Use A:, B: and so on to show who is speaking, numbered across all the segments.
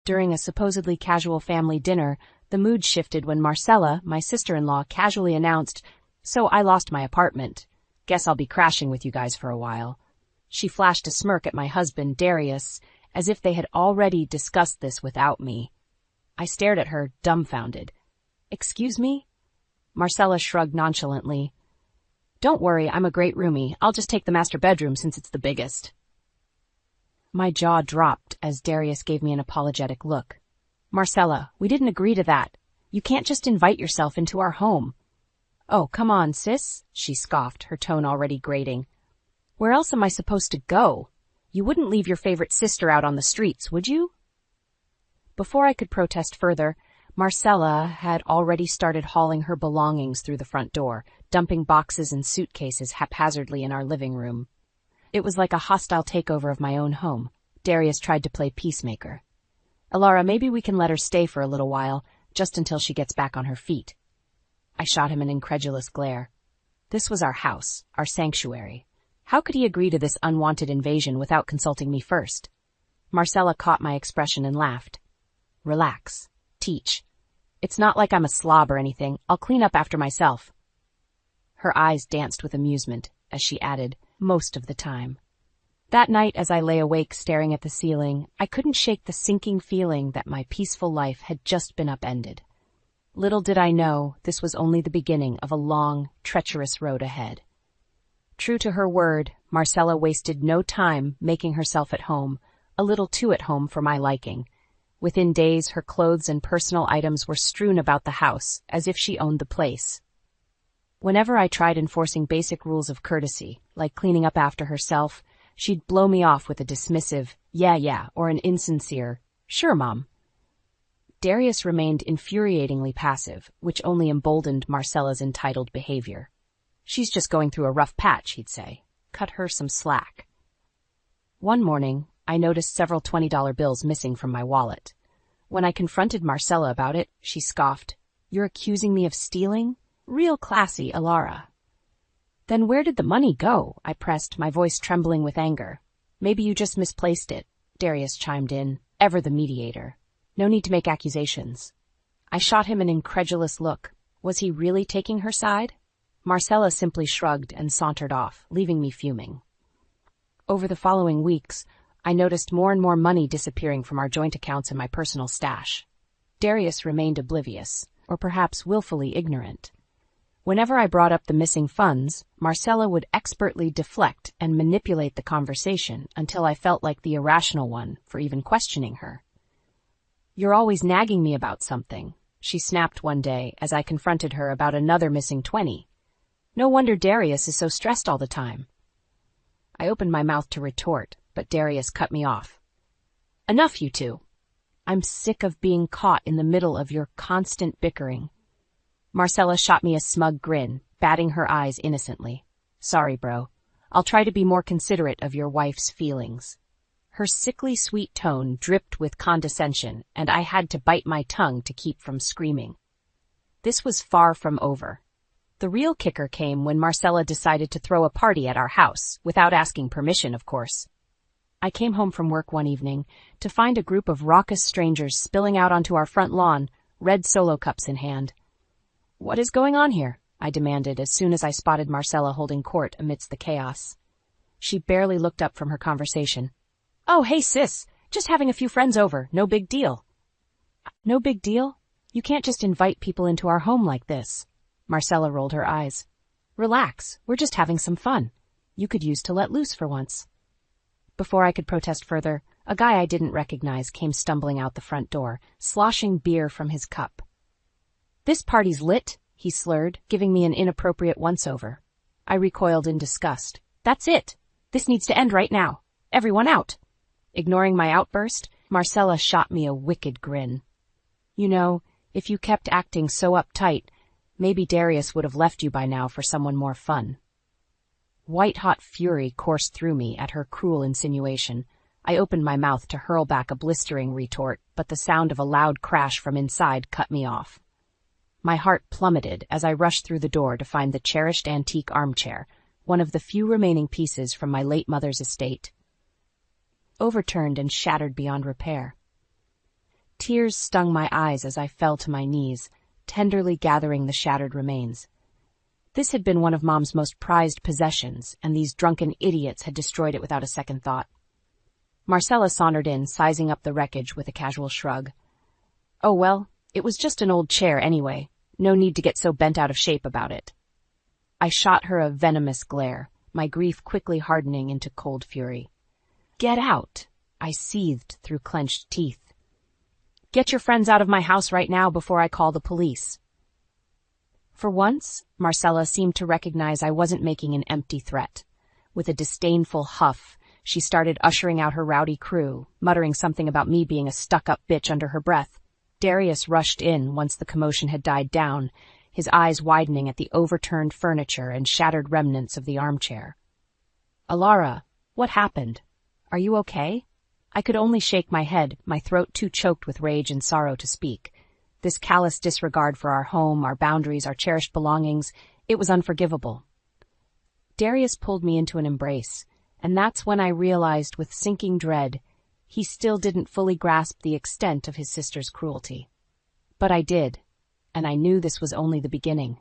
A: During a supposedly casual family dinner, the mood shifted when Marcella, my sister-in-law, casually announced, "So I lost my apartment. Guess I'll be crashing with you guys for a while." She flashed a smirk at my husband, Darius, as if they had already discussed this without me. I stared at her, dumbfounded. "Excuse me?" Marcella shrugged nonchalantly. "Don't worry, I'm a great roomie. I'll just take the master bedroom since it's the biggest." My jaw dropped as Darius gave me an apologetic look. "Marcella, we didn't agree to that. You can't just invite yourself into our home." "Oh, come on, sis," she scoffed, her tone already grating. "Where else am I supposed to go? You wouldn't leave your favorite sister out on the streets, would you?" Before I could protest further, Marcella had already started hauling her belongings through the front door, dumping boxes and suitcases haphazardly in our living room. It was like a hostile takeover of my own home. Darius tried to play peacemaker. "Alara, maybe we can let her stay for a little while, just until she gets back on her feet." I shot him an incredulous glare. This was our house, our sanctuary. How could he agree to this unwanted invasion without consulting me first? Marcella caught my expression and laughed. "Relax. Teach. It's not like I'm a slob or anything. I'll clean up after myself." Her eyes danced with amusement as she added, "most of the time." That night, as I lay awake staring at the ceiling, I couldn't shake the sinking feeling that my peaceful life had just been upended. Little did I know this was only the beginning of a long, treacherous road ahead. True to her word, Marcella wasted no time making herself at home, a little too at home for my liking. Within days, her clothes and personal items were strewn about the house, as if she owned the place. Whenever I tried enforcing basic rules of courtesy, like cleaning up after herself, she'd blow me off with a dismissive, yeah, or an insincere, "Sure, Mom." Darius remained infuriatingly passive, which only emboldened Marcella's entitled behavior. "She's just going through a rough patch," he'd say. "Cut her some slack." One morning, I noticed several $20 bills missing from my wallet. When I confronted Marcella about it, she scoffed, "You're accusing me of stealing? Real classy, Alara." "Then where did the money go?" I pressed, my voice trembling with anger. "Maybe you just misplaced it," Darius chimed in, ever the mediator. "No need to make accusations." I shot him an incredulous look. Was he really taking her side? Marcella simply shrugged and sauntered off, leaving me fuming. Over the following weeks, I noticed more and more money disappearing from our joint accounts and my personal stash. Darius remained oblivious, or perhaps willfully ignorant. Whenever I brought up the missing funds, Marcella would expertly deflect and manipulate the conversation until I felt like the irrational one for even questioning her. "You're always nagging me about something," she snapped one day as I confronted her about another missing 20. "No wonder Darius is so stressed all the time." I opened my mouth to retort, but Darius cut me off. "Enough, you two. I'm sick of being caught in the middle of your constant bickering." Marcella shot me a smug grin, batting her eyes innocently. "Sorry, bro. I'll try to be more considerate of your wife's feelings." Her sickly sweet tone dripped with condescension, and I had to bite my tongue to keep from screaming. This was far from over. The real kicker came when Marcella decided to throw a party at our house, without asking permission, of course. I came home from work one evening to find a group of raucous strangers spilling out onto our front lawn, red Solo cups in hand. "What is going on here?" I demanded as soon as I spotted Marcella holding court amidst the chaos. She barely looked up from her conversation. "Oh, hey sis, just having a few friends over, no big deal." "No big deal? You can't just invite people into our home like this." Marcella rolled her eyes. "Relax, we're just having some fun. You could use to let loose for once." Before I could protest further, a guy I didn't recognize came stumbling out the front door, sloshing beer from his cup. "This party's lit," he slurred, giving me an inappropriate once-over. I recoiled in disgust. "That's it. This needs to end right now. Everyone out." Ignoring my outburst, Marcella shot me a wicked grin. "You know, if you kept acting so uptight, maybe Darius would have left you by now for someone more fun." White-hot fury coursed through me at her cruel insinuation. I opened my mouth to hurl back a blistering retort, but the sound of a loud crash from inside cut me off. My heart plummeted as I rushed through the door to find the cherished antique armchair, one of the few remaining pieces from my late mother's estate, overturned and shattered beyond repair. Tears stung my eyes as I fell to my knees, tenderly gathering the shattered remains. This had been one of Mom's most prized possessions, and these drunken idiots had destroyed it without a second thought. Marcella sauntered in, sizing up the wreckage with a casual shrug. Oh well, it was just an old chair anyway. No need to get so bent out of shape about it. I shot her a venomous glare, my grief quickly hardening into cold fury. Get out, I seethed through clenched teeth. Get your friends out of my house right now before I call the police. For once, Marcella seemed to recognize I wasn't making an empty threat. With a disdainful huff, she started ushering out her rowdy crew, muttering something about me being a stuck-up bitch under her breath. Darius rushed in once the commotion had died down, his eyes widening at the overturned furniture and shattered remnants of the armchair. Alara, what happened? Are you okay? I could only shake my head, my throat too choked with rage and sorrow to speak. This callous disregard for our home, our boundaries, our cherished belongings, it was unforgivable. Darius pulled me into an embrace, and that's when I realized with sinking dread he still didn't fully grasp the extent of his sister's cruelty. But I did, and I knew this was only the beginning.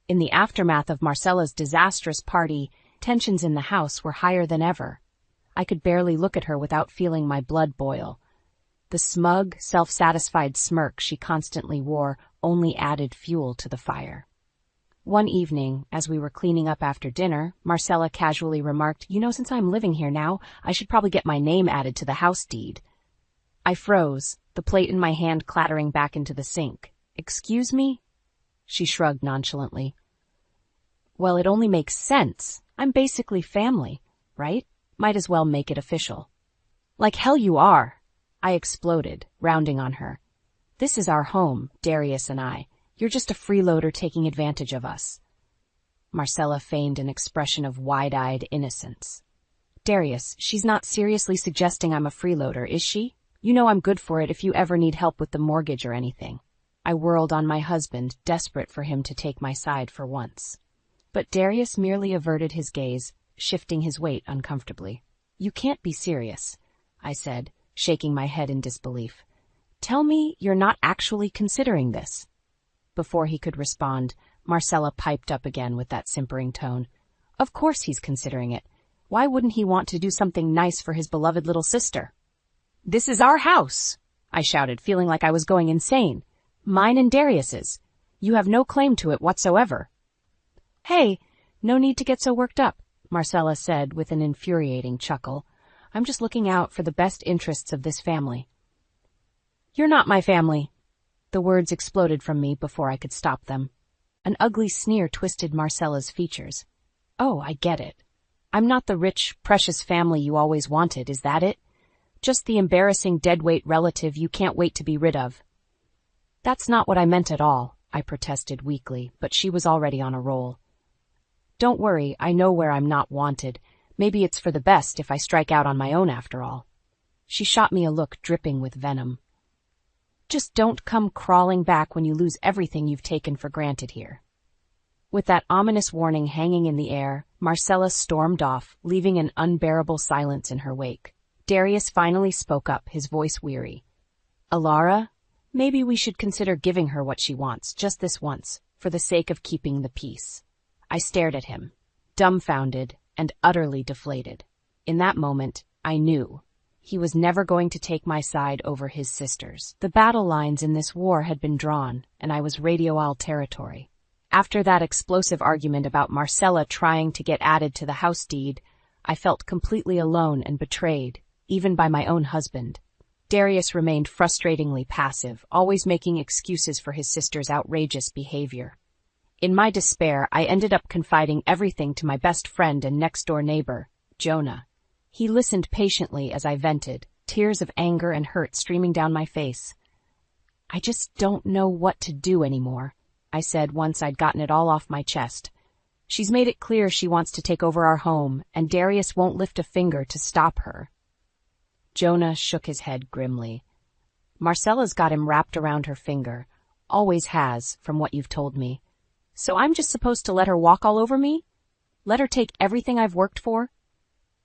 A: In the aftermath of Marcella's disastrous party, tensions in the house were higher than ever. I could barely look at her without feeling my blood boil. The smug, self-satisfied smirk she constantly wore only added fuel to the fire. One evening, as we were cleaning up after dinner, Marcella casually remarked, since I'm living here now, I should probably get my name added to the house deed. I froze, the plate in my hand clattering back into the sink. Excuse me? She shrugged nonchalantly. Well, it only makes sense. I'm basically family, right? Might as well make it official. Like hell you are, I exploded, rounding on her. This is our home, Darius and I. You're just a freeloader taking advantage of us. Marcella feigned an expression of wide-eyed innocence. Darius, she's not seriously suggesting I'm a freeloader, is she? You know I'm good for it if you ever need help with the mortgage or anything. I whirled on my husband, desperate for him to take my side for once. But Darius merely averted his gaze, shifting his weight uncomfortably. You can't be serious, I said, shaking my head in disbelief. Tell me you're not actually considering this. Before he could respond, Marcella piped up again with that simpering tone. Of course he's considering it. Why wouldn't he want to do something nice for his beloved little sister? This is our house, I shouted, feeling like I was going insane. Mine and Darius's. You have no claim to it whatsoever. Hey, no need to get so worked up, Marcella said with an infuriating chuckle. I'm just looking out for the best interests of this family. You're not my family. The words exploded from me before I could stop them. An ugly sneer twisted Marcella's features. Oh, I get it. I'm not the rich, precious family you always wanted, is that it? Just the embarrassing deadweight relative you can't wait to be rid of. That's not what I meant at all, I protested weakly, but she was already on a roll. Don't worry, I know where I'm not wanted. Maybe it's for the best if I strike out on my own after all. She shot me a look dripping with venom. Just don't come crawling back when you lose everything you've taken for granted here. With that ominous warning hanging in the air, Marcella stormed off, leaving an unbearable silence in her wake. Darius finally spoke up, his voice weary. Alara, maybe we should consider giving her what she wants, just this once, for the sake of keeping the peace. I stared at him, dumbfounded and utterly deflated. In that moment, I knew. He was never going to take my side over his sister's. The battle lines in this war had been drawn, and I was radio-owl territory. After that explosive argument about Marcella trying to get added to the house deed, I felt completely alone and betrayed, even by my own husband. Darius remained frustratingly passive, always making excuses for his sister's outrageous behavior. In my despair, I ended up confiding everything to my best friend and next-door neighbor, Jonah. He listened patiently as I vented, tears of anger and hurt streaming down my face. I just don't know what to do anymore, I said once I'd gotten it all off my chest. She's made it clear she wants to take over our home, and Darius won't lift a finger to stop her. Jonah shook his head grimly. Marcella's got him wrapped around her finger. Always has, from what you've told me. So I'm just supposed to let her walk all over me? Let her take everything I've worked for?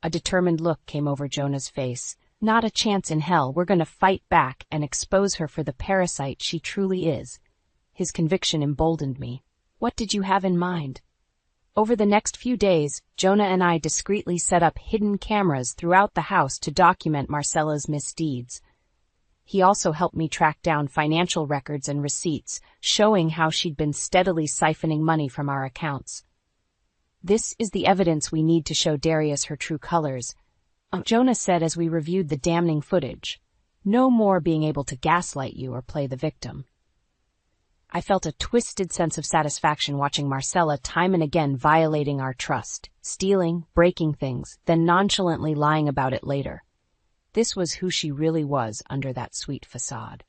A: A determined look came over Jonah's face, Not a chance in hell. We're going to fight back and expose her for the parasite she truly is. His conviction emboldened me. What did you have in mind? Over the next few days, Jonah and I discreetly set up hidden cameras throughout the house to document Marcella's misdeeds. He also helped me track down financial records and receipts, showing how she'd been steadily siphoning money from our accounts. This is the evidence we need to show Darius her true colors, Jonah said as we reviewed the damning footage. No more being able to gaslight you or play the victim. I felt a twisted sense of satisfaction watching Marcella time and again violating our trust, stealing, breaking things, then nonchalantly lying about it later. This was who she really was under that sweet facade.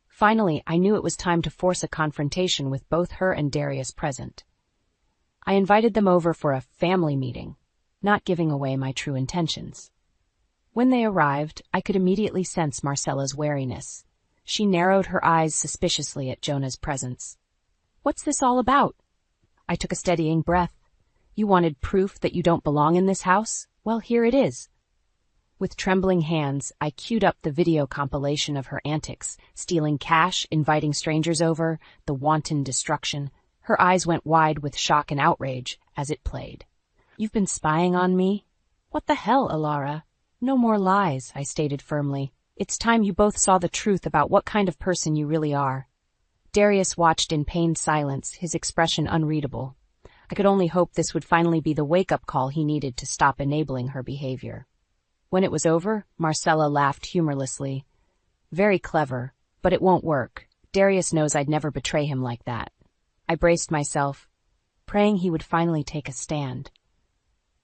A: Finally, I knew it was time to force a confrontation with both her and Darius present. I invited them over for a family meeting, not giving away my true intentions. When they arrived, I could immediately sense Marcella's wariness. She narrowed her eyes suspiciously at Jonah's presence. What's this all about? I took a steadying breath. You wanted proof that you don't belong in this house? Well, here it is. With trembling hands, I queued up the video compilation of her antics, stealing cash, inviting strangers over, the wanton destruction. Her eyes went wide with shock and outrage as it played. You've been spying on me? What the hell, Alara? No more lies, I stated firmly. It's time you both saw the truth about what kind of person you really are. Darius watched in pained silence, his expression unreadable. I could only hope this would finally be the wake-up call he needed to stop enabling her behavior. When it was over, Marcella laughed humorlessly. Very clever, but it won't work. Darius knows I'd never betray him like that. I braced myself, praying he would finally take a stand.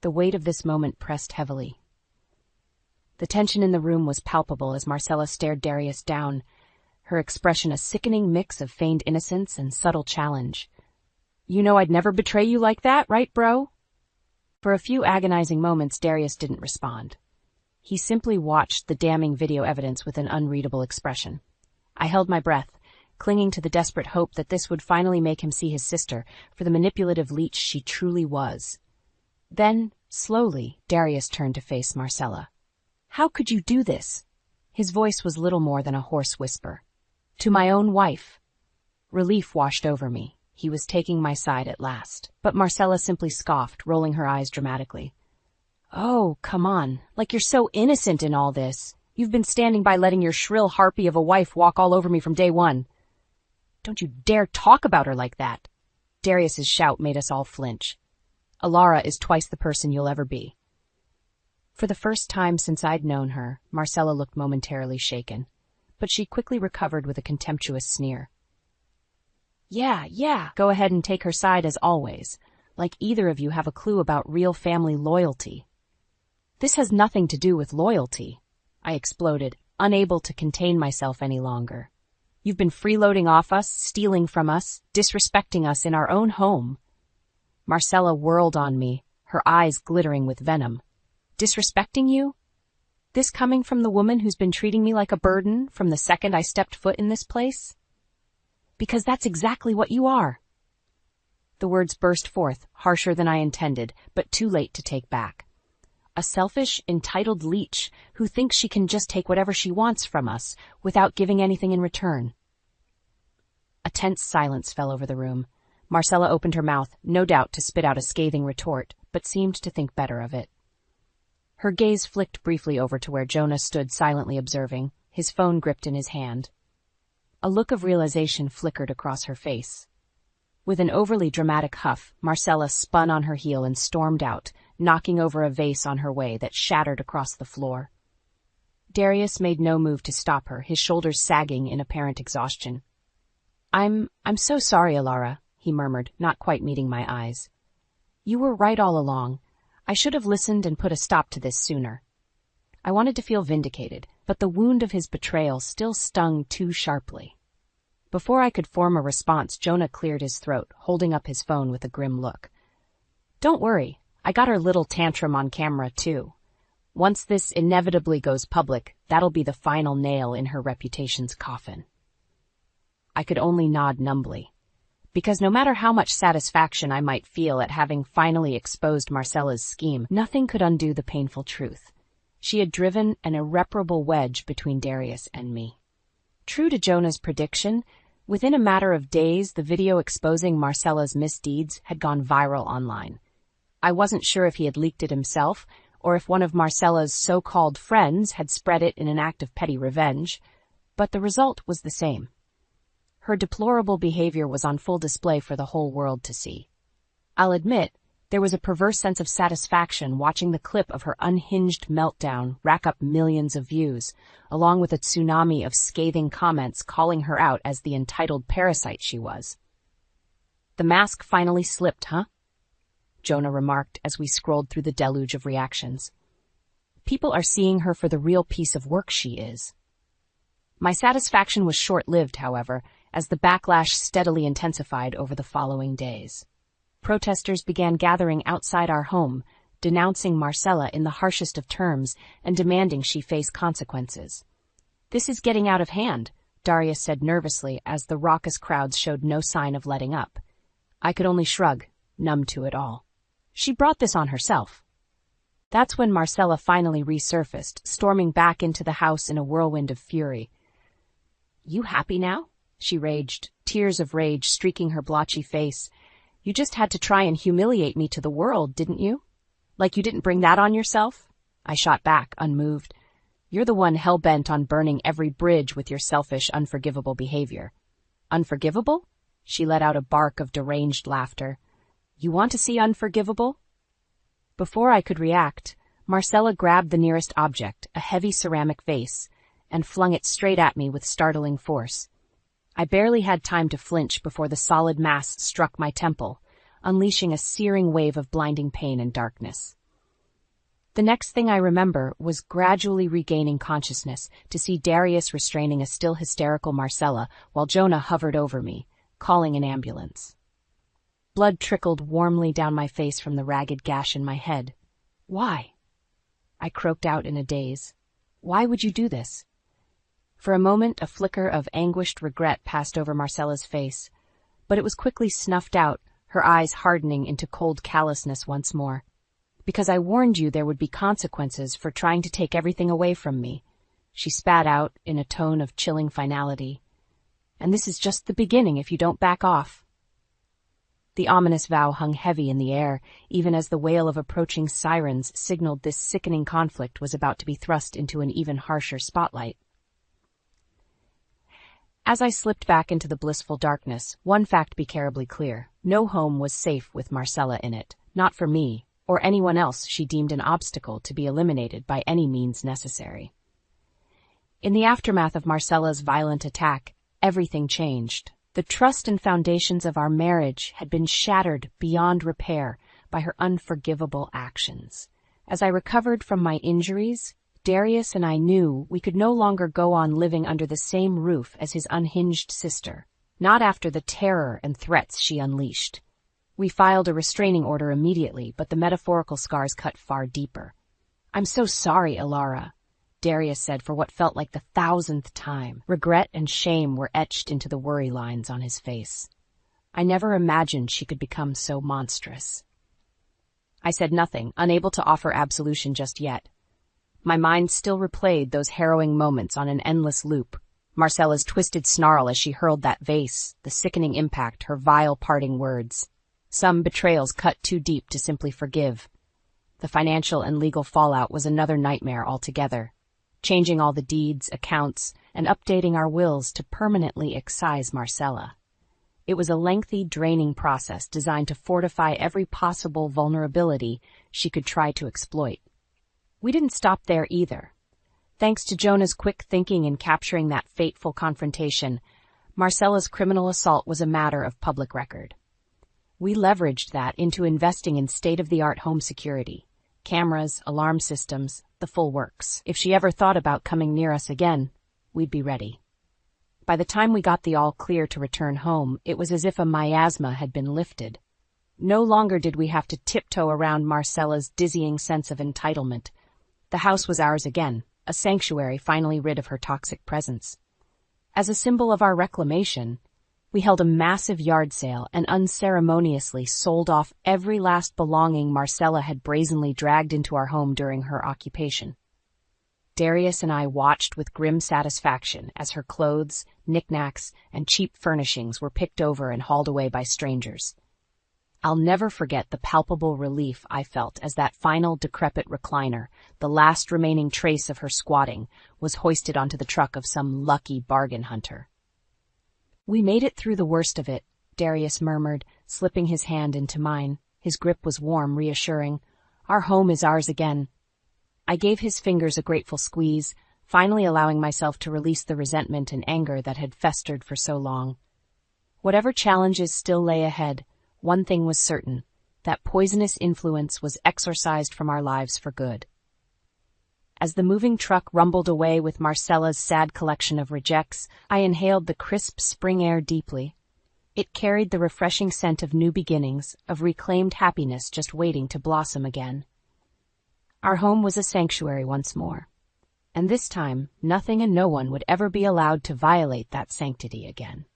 A: The weight of this moment pressed heavily. The tension in the room was palpable as Marcella stared Darius down, her expression a sickening mix of feigned innocence and subtle challenge. You know I'd never betray you like that, right, bro? For a few agonizing moments, Darius didn't respond. He simply watched the damning video evidence with an unreadable expression. I held my breath, clinging to the desperate hope that this would finally make him see his sister for the manipulative leech she truly was. Then, slowly, Darius turned to face Marcella. How could you do this? His voice was little more than a hoarse whisper. To my own wife. Relief washed over me. He was taking my side at last. But Marcella simply scoffed, rolling her eyes dramatically. Oh, come on. Like you're so innocent in all this. You've been standing by letting your shrill harpy of a wife walk all over me from day one. Don't you dare talk about her like that. Darius's shout made us all flinch. Alara is twice the person you'll ever be. For the first time since I'd known her, Marcella looked momentarily shaken, but she quickly recovered with a contemptuous sneer. Yeah, go ahead and take her side as always, like either of you have a clue about real family loyalty. This has nothing to do with loyalty, I exploded, unable to contain myself any longer. You've been freeloading off us, stealing from us, disrespecting us in our own home. Marcella whirled on me, her eyes glittering with venom. Disrespecting you? This coming from the woman who's been treating me like a burden from the second I stepped foot in this place? Because that's exactly what you are. The words burst forth, harsher than I intended, but too late to take back. A selfish, entitled leech who thinks she can just take whatever she wants from us without giving anything in return. A tense silence fell over the room. Marcella opened her mouth, no doubt to spit out a scathing retort, but seemed to think better of it. Her gaze flicked briefly over to where Jonah stood silently observing, his phone gripped in his hand. A look of realization flickered across her face. With an overly dramatic huff, Marcella spun on her heel and stormed out, knocking over a vase on her way that shattered across the floor. Darius made no move to stop her, his shoulders sagging in apparent exhaustion. I'm so sorry, Alara, he murmured, not quite meeting my eyes. You were right all along. I should have listened and put a stop to this sooner. I wanted to feel vindicated, but the wound of his betrayal still stung too sharply. Before I could form a response, Jonah cleared his throat, holding up his phone with a grim look. Don't worry, I got her little tantrum on camera too. Once this inevitably goes public, that'll be the final nail in her reputation's coffin. I could only nod numbly. Because no matter how much satisfaction I might feel at having finally exposed Marcella's scheme, nothing could undo the painful truth. She had driven an irreparable wedge between Darius and me. True to Jonah's prediction, within a matter of days, the video exposing Marcella's misdeeds had gone viral online. I wasn't sure if he had leaked it himself, or if one of Marcella's so-called friends had spread it in an act of petty revenge, but the result was the same. Her deplorable behavior was on full display for the whole world to see. I'll admit, there was a perverse sense of satisfaction watching the clip of her unhinged meltdown rack up millions of views, along with a tsunami of scathing comments calling her out as the entitled parasite she was. "The mask finally slipped, huh?" Jonah remarked as we scrolled through the deluge of reactions. "People are seeing her for the real piece of work she is." My satisfaction was short-lived, however, as the backlash steadily intensified over the following days. Protesters began gathering outside our home, denouncing Marcella in the harshest of terms and demanding she face consequences. "This is getting out of hand," Darius said nervously as the raucous crowds showed no sign of letting up. I could only shrug, numb to it all. She brought this on herself. That's when Marcella finally resurfaced, storming back into the house in a whirlwind of fury. "You happy now?" she raged, tears of rage streaking her blotchy face. "You just had to try and humiliate me to the world, didn't you? Like you didn't bring that on yourself?" I shot back, unmoved. "You're the one hell-bent on burning every bridge with your selfish, unforgivable behavior." "Unforgivable?" She let out a bark of deranged laughter. "You want to see unforgivable?" Before I could react, Marcella grabbed the nearest object, a heavy ceramic vase, and flung it straight at me with startling force. I barely had time to flinch before the solid mass struck my temple, unleashing a searing wave of blinding pain and darkness. The next thing I remember was gradually regaining consciousness to see Darius restraining a still hysterical Marcella while Jonah hovered over me, calling an ambulance. Blood trickled warmly down my face from the ragged gash in my head. "Why?" I croaked out in a daze. "Why would you do this?" For a moment, a flicker of anguished regret passed over Marcella's face, but it was quickly snuffed out, her eyes hardening into cold callousness once more. "Because I warned you there would be consequences for trying to take everything away from me," she spat out in a tone of chilling finality. "And this is just the beginning if you don't back off." The ominous vow hung heavy in the air, even as the wail of approaching sirens signaled this sickening conflict was about to be thrust into an even harsher spotlight. As I slipped back into the blissful darkness, one fact became terribly clear. No home was safe with Marcella in it, not for me, or anyone else she deemed an obstacle to be eliminated by any means necessary. In the aftermath of Marcella's violent attack, everything changed. The trust and foundations of our marriage had been shattered beyond repair by her unforgivable actions. As I recovered from my injuries, Darius and I knew we could no longer go on living under the same roof as his unhinged sister, not after the terror and threats she unleashed. We filed a restraining order immediately, but the metaphorical scars cut far deeper. "I'm so sorry, Alara," Darius said for what felt like the 1,000th time. Regret and shame were etched into the worry lines on his face. I never imagined she could become so monstrous. I said nothing, unable to offer absolution just yet. My mind still replayed those harrowing moments on an endless loop. Marcella's twisted snarl as she hurled that vase, the sickening impact, her vile parting words. Some betrayals cut too deep to simply forgive. The financial and legal fallout was another nightmare altogether. Changing all the deeds, accounts, and updating our wills to permanently excise Marcella. It was a lengthy, draining process designed to fortify every possible vulnerability she could try to exploit. We didn't stop there either. Thanks to Jonah's quick thinking in capturing that fateful confrontation, Marcella's criminal assault was a matter of public record. We leveraged that into investing in state-of-the-art home security. Cameras, alarm systems, the full works. If she ever thought about coming near us again, we'd be ready. By the time we got the all-clear to return home, it was as if a miasma had been lifted. No longer did we have to tiptoe around Marcella's dizzying sense of entitlement. The house was ours again, a sanctuary finally rid of her toxic presence. As a symbol of our reclamation, we held a massive yard sale and unceremoniously sold off every last belonging Marcella had brazenly dragged into our home during her occupation. Darius and I watched with grim satisfaction as her clothes, knickknacks, and cheap furnishings were picked over and hauled away by strangers. I'll never forget the palpable relief I felt as that final decrepit recliner, the last remaining trace of her squatting, was hoisted onto the truck of some lucky bargain hunter. "We made it through the worst of it," Darius murmured, slipping his hand into mine. His grip was warm, reassuring. "Our home is ours again." I gave his fingers a grateful squeeze, finally allowing myself to release the resentment and anger that had festered for so long. Whatever challenges still lay ahead, one thing was certain: that poisonous influence was exorcised from our lives for good. As the moving truck rumbled away with Marcella's sad collection of rejects, I inhaled the crisp spring air deeply. It carried the refreshing scent of new beginnings, of reclaimed happiness just waiting to blossom again. Our home was a sanctuary once more, and this time nothing and no one would ever be allowed to violate that sanctity again.